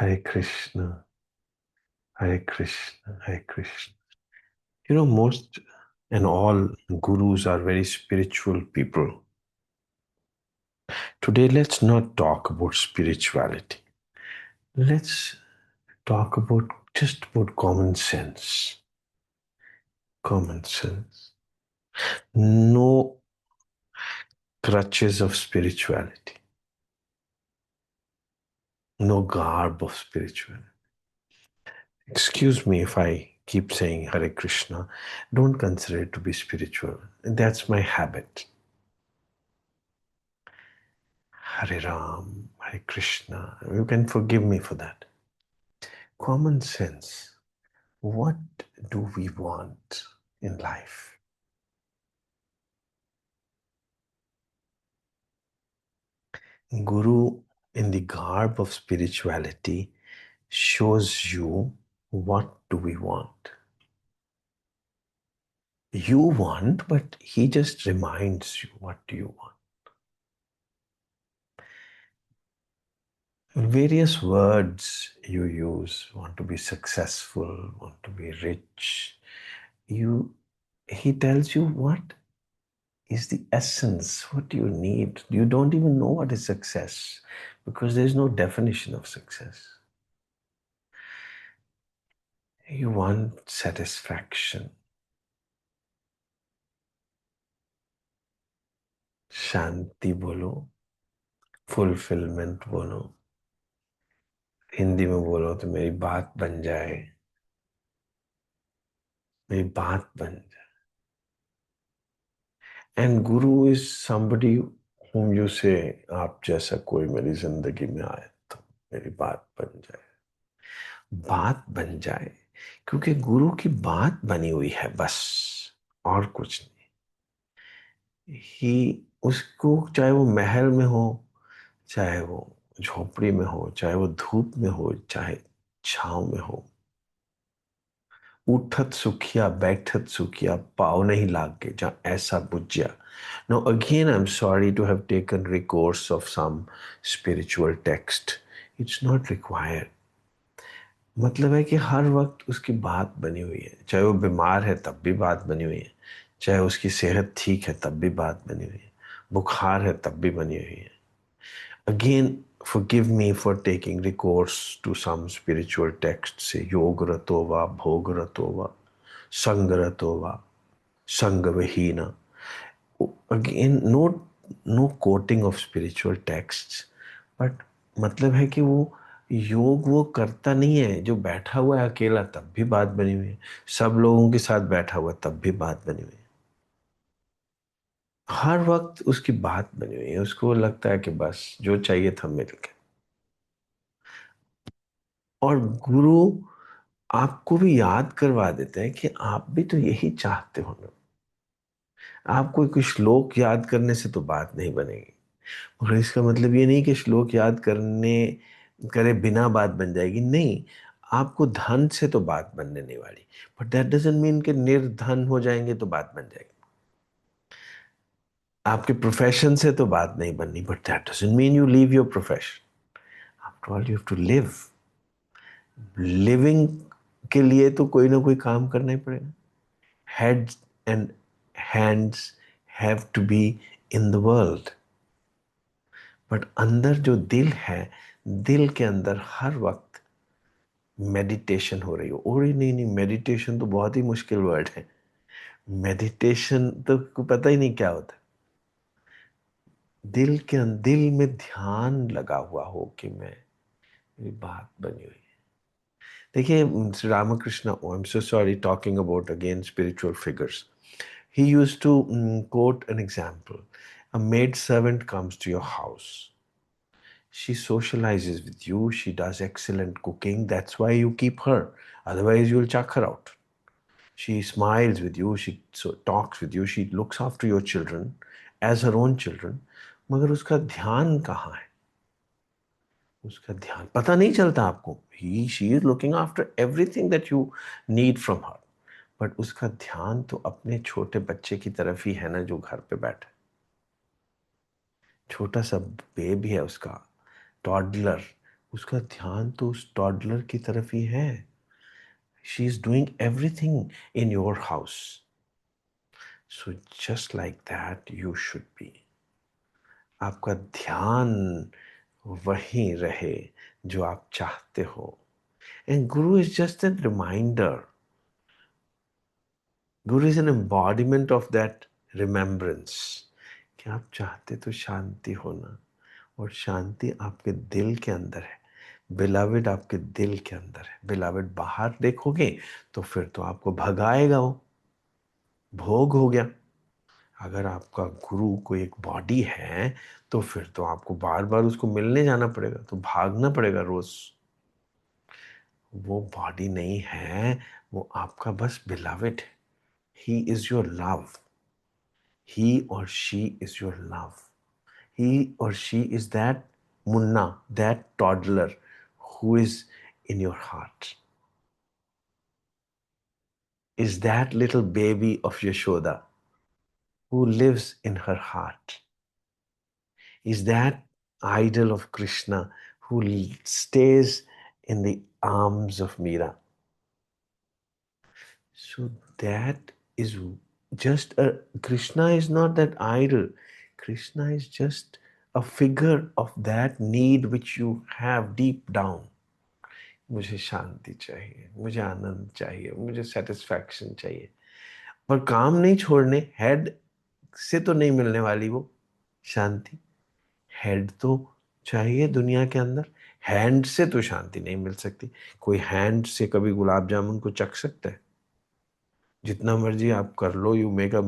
Hare Krishna, Hare Krishna, Hare Krishna. Most and all gurus are very spiritual people. Today, let's not talk about spirituality. Let's talk about just about common sense. Common sense. No crutches of spirituality. No garb of spirituality. Excuse me if I keep saying Hare Krishna. Don't consider it to be spiritual. That's my habit. Hare Ram, Hare Krishna. You can forgive me for that. Common sense. What do we want in life? Guru, in the garb of spirituality, shows you what do we want. You want, but he just reminds you what do you want. Various words you use, want to be successful, want to be rich. He tells you what is the essence, what do you need. You don't even know what is success because there's no definition of success. You want satisfaction, शांति बोलो, fulfilment बोलो, हिंदी में बोलो तो मेरी बात बन जाए, मेरी बात बन जाए. And Guru is somebody whom you say, आप जैसा कोई मेरी जिंदगी में आए तो मेरी बात बन जाए. बात बन जाए क्योंकि गुरु की बात बनी हुई है बस, और कुछ नहीं. ही उसको चाहे वो महल में हो, चाहे वो झोपड़ी में हो, चाहे वो धूप में हो, चाहे छांव में हो, उठत सुखिया बैठत सुखिया पाव नहीं लागे जहाँ ऐसा बुझिया. Now again I'm sorry to have taken recourse of some spiritual text. It's not required. मतलब है कि हर वक्त उसकी बात बनी हुई है. चाहे वो बीमार है तब भी बात बनी हुई है, चाहे उसकी सेहत ठीक है तब भी बात बनी हुई है, बुखार है तब भी बनी हुई है. Again, forgive me for taking recourse to some spiritual texts, say योग रतो वा भोग रतो वा संग रतो वा संग विहीना. Again, no quoting of spiritual texts, but मतलब है कि वो योग वो करता नहीं है जो बैठा हुआ है अकेला तब भी बात बनी हुई है, सब लोगों के साथ बैठा हुआ तब भी बात बनी हुई है. हर वक्त उसकी बात बनी हुई है. उसको लगता है कि बस जो चाहिए था मिल गया. और गुरु आपको भी याद करवा देते हैं कि आप भी तो यही चाहते हो ना. आपको कोई श्लोक याद करने से तो बात नहीं बनेगी, और इसका मतलब ये नहीं कि श्लोक याद करने करे बिना बात बन जाएगी. नहीं, आपको धन से तो बात बनने नहीं वाली, बट दैट डजंट मीन कि निर्धन हो जाएंगे तो बात बन जाएगी. आपके प्रोफेशन से तो बात नहीं बननी, but that doesn't mean you leave your profession. After all you have to live. Living के लिए तो कोई ना कोई काम करना ही पड़ेगा. Heads and hands have to be in the world. But अंदर जो दिल है, दिल के अंदर हर वक्त मेडिटेशन हो रही हो. और नहीं नहीं, मेडिटेशन तो बहुत ही मुश्किल वर्ड है. मेडिटेशन तो पता ही नहीं क्या होता. दिल के दिल में ध्यान लगा हुआ हो कि मैं, मेरी बात बनी हुई है. देखिए Shri Ramakrishna, I am so sorry talking about again spiritual figures. He used to quote an example. A maid servant comes to your house. She socializes with you. She does excellent cooking. That's why you keep her. Otherwise, you'll chuck her out. She smiles with you. She talks with you. She looks after your children as her own children. मगर उसका ध्यान कहाँ है? उसका ध्यान पता नहीं चलता आपको. She is looking after everything that you need from her. But उसका ध्यान तो अपने छोटे बच्चे की तरफ ही है ना, जो घर पे बैठे. छोटा सा बेबी है उसका, टॉडलर. उसका ध्यान तो उस टॉडलर की तरफ ही है. She is doing everything in your house. So just like that you should be. आपका ध्यान वहीं रहे जो आप चाहते हो. And Guru is just a reminder. Guru is an embodiment of that remembrance. कि आप चाहते तो शांति होना, और शांति आपके दिल के अंदर है. बिलाविड आपके दिल के अंदर है. बिलाविड बाहर देखोगे तो फिर तो आपको भगाएगा, वो भोग हो गया. अगर आपका गुरु कोई एक बॉडी है तो फिर तो आपको बार बार उसको मिलने जाना पड़ेगा, तो भागना पड़ेगा रोज. वो बॉडी नहीं है, वो आपका बस बिलाविड है. He is your love. He और she is your love. He or she is that munna, that toddler who is in your heart. Is that little baby of Yashoda who lives in her heart. Is that idol of Krishna who stays in the arms of Meera. So that is just Krishna is not that idol. Krishna is just a figure of that need which you have deep down. मुझे शांति चाहिए, मुझे आनंद चाहिए, मुझे satisfaction चाहिए. पर काम नहीं छोड़ने, हेड से तो नहीं मिलने वाली वो शांति. हेड तो चाहिए दुनिया के अंदर. हैंड से तो शांति नहीं मिल सकती. कोई हैंड से कभी गुलाब जामुन को चख सकता है? जितना मर्जी आप कर लो, you make a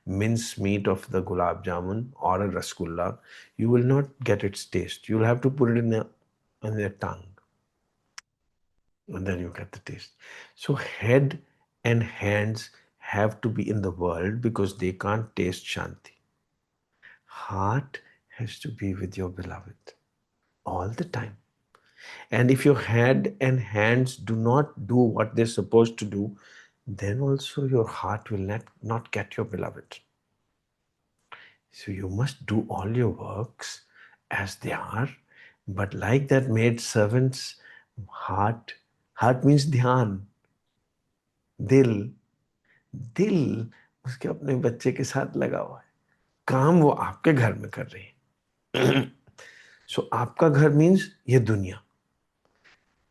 mincemeat of the gulab jamun और a rasgulla, you will not get its taste. You'll have to put it in the tongue, and then you get the taste. So head and hands have to be in the world because they can't taste Shanti. Heart has to be with your beloved all the time. And if your head and hands do not do what they're supposed to do, then also your heart will not get your beloved. So you must do all your works as they are, but like that maid servant's heart, heart means dhyan, dil, दिल उसके अपने बच्चे के साथ लगा हुआ है. काम वो आपके घर में कर रही है. सो आपका घर मीन्स ये दुनिया.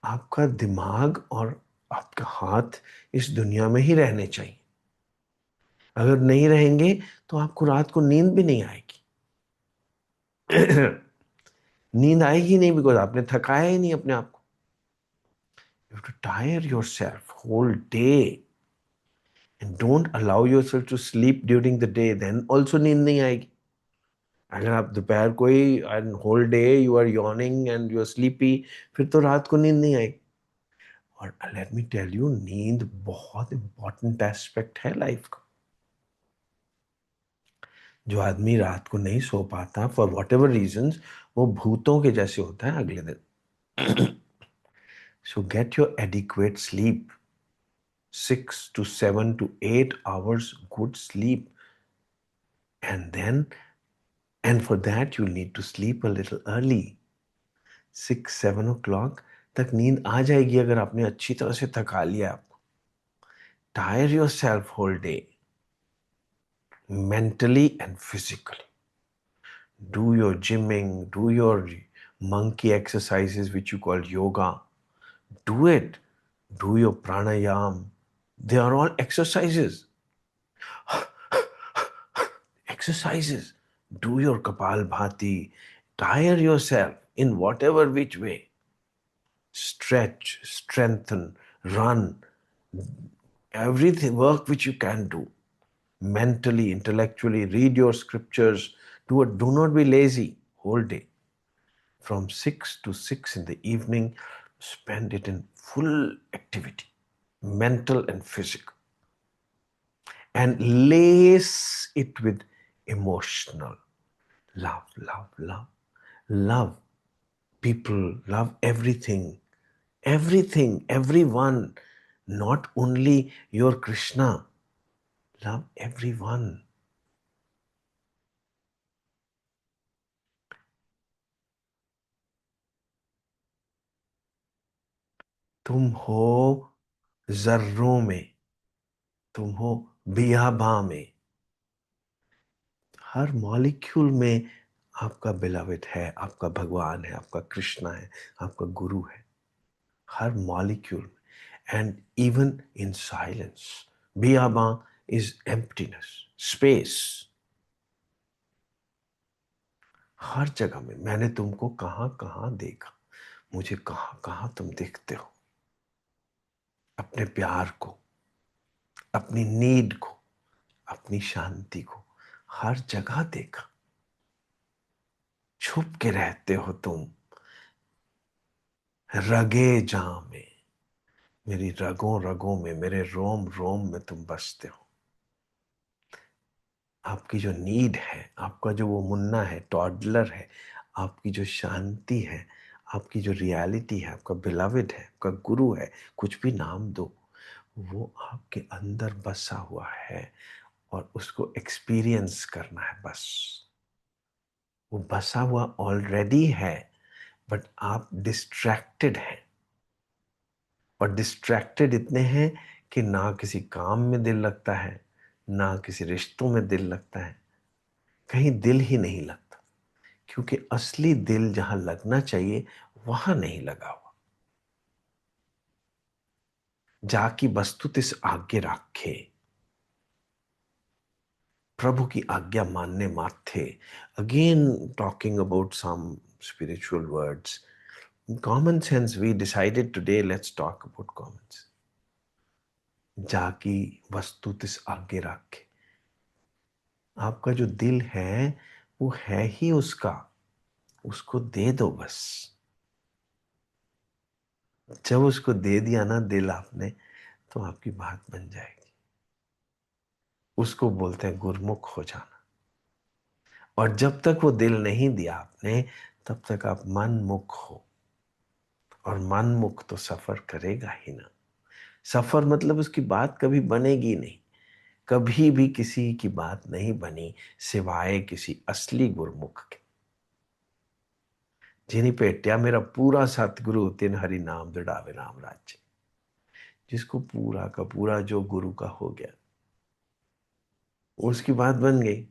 आपका दिमाग और आपका हाथ इस दुनिया में ही रहने चाहिए. अगर नहीं रहेंगे तो आपको रात को नींद भी नहीं आएगी. नींद आएगी नहीं बिकॉज आपने थकाया ही नहीं अपने आप को. You have to tire yourself whole day and don't allow yourself to sleep during the day, then also नींद नहीं आएगी. अगर आप दोपहर को ही and whole day you are yawning and you are sleepy, फिर तो रात को नींद नहीं आएगी. और लेट मी टेल यू, नींद बहुत इंपॉर्टेंट एस्पेक्ट है लाइफ का. जो आदमी रात को नहीं सो पाता फॉर वॉट एवर रीजन्स, वो भूतों के जैसे होता है अगले दिन. सो get your adequate sleep. 6 to 7 to 8 hours good sleep, and for that you need to sleep a little early. 6-7 o'clock तक नींद आ जाएगी अगर आपने अच्छी तरह से थका लिया आपको. Tire yourself whole day, mentally and physically. Do your gymming, do your monkey exercises which you call yoga. Do it. Do your pranayam. They are all exercises. Exercises. Do your kapal bhati. Tire yourself in whatever which way. Stretch, strengthen, run. Everything, work which you can do. Mentally, intellectually, read your scriptures. Do it. Do not be lazy whole day. From 6 to 6 in the evening, spend it in full activity, mental and physical. And lace it with emotional love, love, love. Love people, love everything, everything, everyone, not only your Krishna. Love everyone. तुम हो जर्रों में, तुम हो बियाबा में, हर molecule में आपका beloved है, आपका भगवान है, आपका कृष्णा है, आपका गुरु है, हर molecule. And even in silence, बियाबा इज एम्प्टीनेस, स्पेस। हर जगह में मैंने तुमको कहां कहां देखा, मुझे कहां कहां तुम देखते हो, अपने प्यार को, अपनी नीड को, अपनी शांति को हर जगह देखा। छुप के रहते हो तुम रगे जा में, मेरी रगों रगों में, मेरे रोम रोम में तुम बसते हो। आपकी जो नीड है, आपका जो वो मुन्ना है, टॉडलर है, आपकी जो शांति है, आपकी जो रियलिटी है, आपका बिलवेड है, आपका गुरु है, कुछ भी नाम दो, वो आपके अंदर बसा हुआ है और उसको एक्सपीरियंस करना है बस। वो बसा हुआ ऑलरेडी है, बट आप डिस्ट्रैक्टेड हैं। और डिस्ट्रैक्टेड इतने हैं कि ना किसी काम में दिल लगता है, ना किसी रिश्तों में दिल लगता है, कहीं दिल ही नहीं लगता, क्योंकि असली दिल जहां लगना चाहिए वहां नहीं लगा हुआ। जाकी वस्तु तिस आज्ञा राखे, प्रभु की आज्ञा मानने माथे। Again talking about some spiritual words, common sense, we decided today let's talk about common sense. जाकी वस्तु तिस आज्ञा राखे, आपका जो दिल है वो है ही उसका, उसको दे दो बस। जब उसको दे दिया ना दिल आपने, तो आपकी बात बन जाएगी। उसको बोलते हैं गुरमुख हो जाना। और जब तक वो दिल नहीं दिया आपने, तब तक आप मन मुख हो। और मन मुख तो सफर करेगा ही ना। सफर मतलब उसकी बात कभी बनेगी नहीं। कभी भी किसी की बात नहीं बनी सिवाय किसी असली गुरमुख के। जिन्हीं पेटिया मेरा पूरा सतगुरु तिन हरि नाम दृढ़ावे राम राज्य। जिसको पूरा का पूरा जो गुरु का हो गया, उसकी बात बन गई।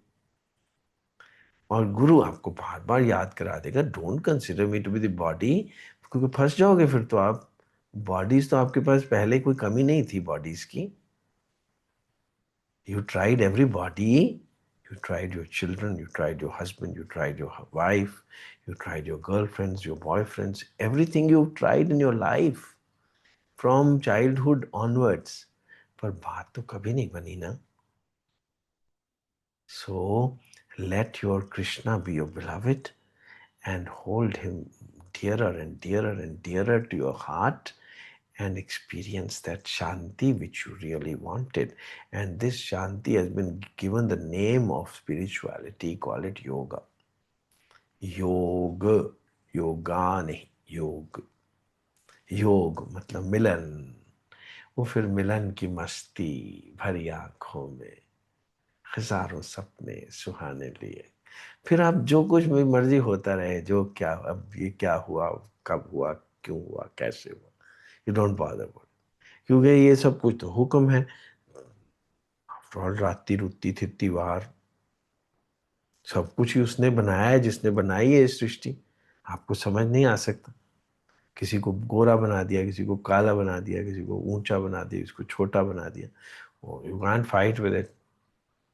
और गुरु आपको बार बार याद करा देगा, don't consider me to be the body, क्योंकि फंस जाओगे फिर तो आप। बॉडीज तो आपके पास पहले कोई कमी नहीं थी बॉडीज की। You tried every body, you tried your children, you tried your husband, you tried your wife, you tried your girlfriends, your boyfriends, everything you've tried in your life from childhood onwards, पर बात तो कभी नहीं बनी ना। So let your Krishna be your beloved and hold him dearer and dearer and dearer to your heart and experience that Shanti which you really wanted. And this Shanti has been given the name of spirituality, call it yoga. योग, योगा नहीं, योग। योग मतलब मिलन। वो फिर मिलन की मस्ती भरी आंखों में हजारों सपने सुहाने लिए। फिर आप जो कुछ भी मर्जी होता रहे, जो क्या, अब ये क्या हुआ, कब हुआ, क्यों हुआ, कैसे हुआ, यू डोंट बॉदर अबाउट, क्योंकि ये सब कुछ तो हुक्म है। आफ्टर ऑल राती रुती थिती वार सब कुछ ही उसने बनाया है, जिसने बनाई है इस सृष्टि। आपको समझ नहीं आ सकता। किसी को गोरा बना दिया, किसी को काला बना दिया, किसी को ऊंचा बना दिया, किसी को छोटा बना दिया। You can't fight with it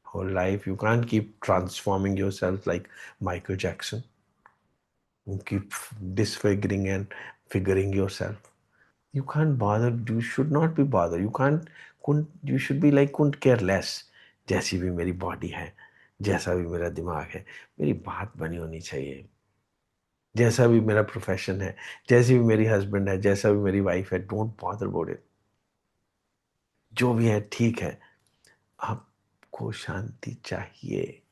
whole life. You can't keep transforming yourself like Michael Jackson. You keep disfiguring and figuring yourself. You can't bother. You should not be bothered. You can't. Couldn't. You should be like couldn't care less. जैसी भी मेरी body है, जैसा भी मेरा दिमाग है, मेरी बात बनी होनी चाहिए। जैसा भी मेरा प्रोफेशन है, जैसी भी मेरी हस्बैंड है, जैसा भी मेरी वाइफ है, डोंट बॉदर अबाउट इट। जो भी है ठीक है। आपको शांति चाहिए,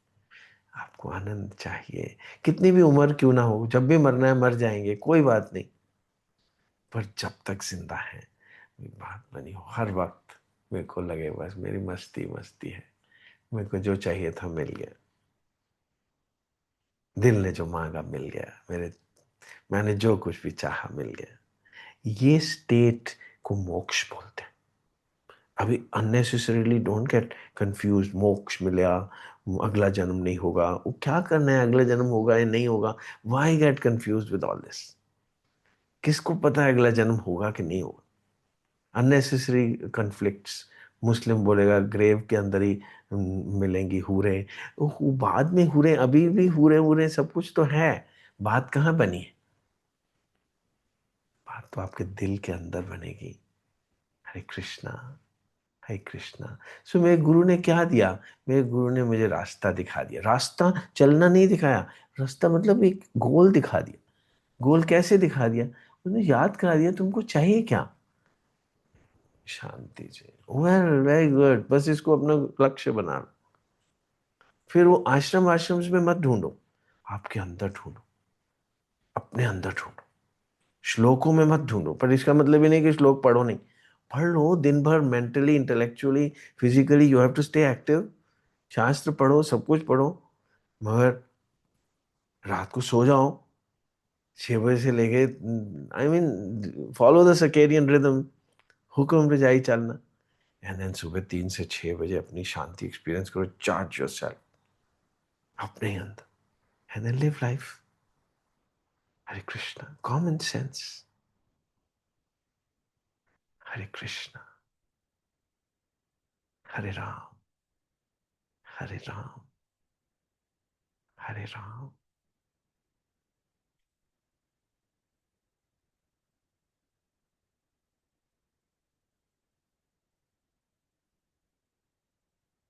आपको आनंद चाहिए। कितनी भी उम्र क्यों ना हो, जब भी मरना है मर जाएंगे, कोई बात नहीं। पर जब तक जिंदा है, बात बनी हो हर वक्त, मेरे को लगे बस मेरी मस्ती मस्ती है, मेरे को जो चाहिए था मिल गया, दिल ने जो मांगा मिल गया, मैंने जो कुछ भी चाहा मिल गया। ये स्टेट को मोक्ष बोलते हैं। अभी अननेसेसरीली डोंट गेट कंफ्यूज, मोक्ष मिला, अगला जन्म नहीं होगा, वो क्या करना है, अगला जन्म होगा या नहीं होगा, why get confuse with all this? किसको पता है अगला जन्म होगा कि नहीं होगा? Unnecessary conflicts. मुस्लिम बोलेगा ग्रेव के अंदर ही मिलेंगी हूरें, बाद में हूरें, अभी भी हूरें हूरें सब कुछ तो है, बात कहाँ बनी है? बात तो आपके दिल के अंदर बनेगी। हरे कृष्णा, हरे कृष्णा। सो मेरे गुरु ने क्या दिया? मेरे गुरु ने मुझे रास्ता दिखा दिया। रास्ता चलना नहीं दिखाया, रास्ता मतलब एक गोल दिखा दिया। गोल कैसे दिखा दिया? उसने याद करा दिया तुमको चाहिए क्या। शांति चाहिए, वेल वेरी गुड, बस इसको अपना लक्ष्य बना लो। फिर वो आश्रम आश्रम में मत ढूंढो, आपके अंदर ढूंढो, अपने अंदर ढूंढो। श्लोकों में मत ढूंढो, पर इसका मतलब ये नहीं कि श्लोक पढ़ो नहीं, पढ़ लो दिन भर, mentally, intellectually, physically you have to stay active. शास्त्र पढ़ो, सब कुछ पढ़ो, मगर रात को सो जाओ 6 बजे से लेके, I mean follow the circadian rhythm, हुक्म पे जाई चलना। एंड देन सुबह 3 से 6 बजे अपनी शांति एक्सपीरियंस करो, चार्ज योरसेल्फ अपने ही अंदर, and then live life. Hare Krishna, common sense. Hare Krishna, Hare Ram, Hare Ram, Hare Ram.